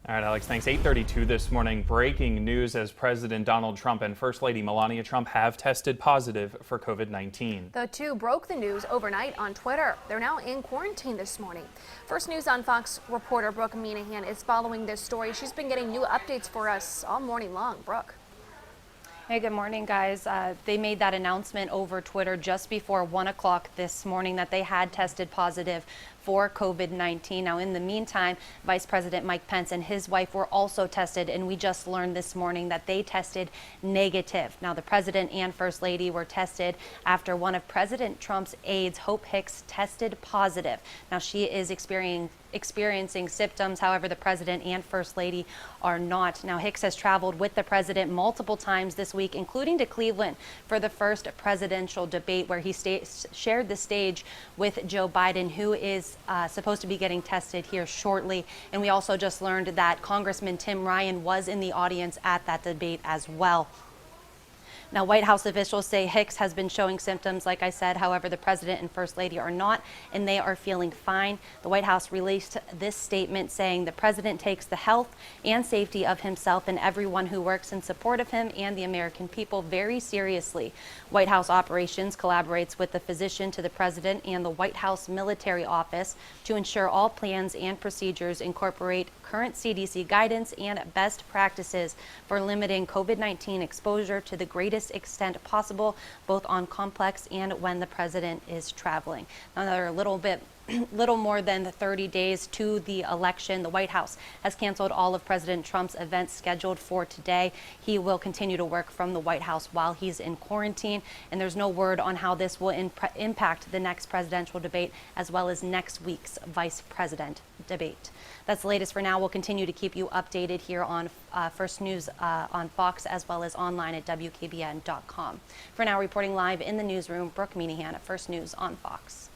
All right, Alex, thanks. 8:32 this morning. Breaking news as President Donald Trump and First Lady Melania Trump have tested positive for COVID-19. The two broke the news overnight on Twitter. They're now in quarantine this morning. First News on Fox reporter Brooke Minahan is following this story. She's been getting new updates for us all morning long. Brooke. Hey, good morning, guys. They made that announcement over Twitter just before 1 o'clock this morning that they had tested positive for COVID-19. Now, in the meantime, Vice President Mike Pence and his wife were also tested, and we just learned this morning that they tested negative. Now, the president and First Lady were tested after one of President Trump's aides, Hope Hicks, tested positive. Now, she is experiencing symptoms. However, the president and First Lady are not. Now, Hicks has traveled with the president multiple times this week, including to Cleveland for the first presidential debate, where he shared the stage with Joe Biden, who is supposed to be getting tested here shortly. And we also just learned that Congressman Tim Ryan was in the audience at that debate as well. Now, White House officials say Hicks has been showing symptoms, like I said. However, the president and First Lady are not, and they are feeling fine. The White House released this statement saying the president takes the health and safety of himself and everyone who works in support of him and the American people very seriously. White House operations collaborates with the physician to the president and the White House military office to ensure all plans and procedures incorporate current CDC guidance and best practices for limiting COVID-19 exposure to the greatest extent possible, both on complex and when the president is traveling. Another little more than 30 days to the election. The White House has canceled all of President Trump's events scheduled for today. He will continue to work from the White House while he's in quarantine, and there's no word on how this will impact the next presidential debate as well as next week's vice president debate. That's the latest for now. We'll continue to keep you updated here on First News on Fox as well as online at WKBN.com. For now, reporting live in the newsroom, Brooke Minahan at First News on Fox.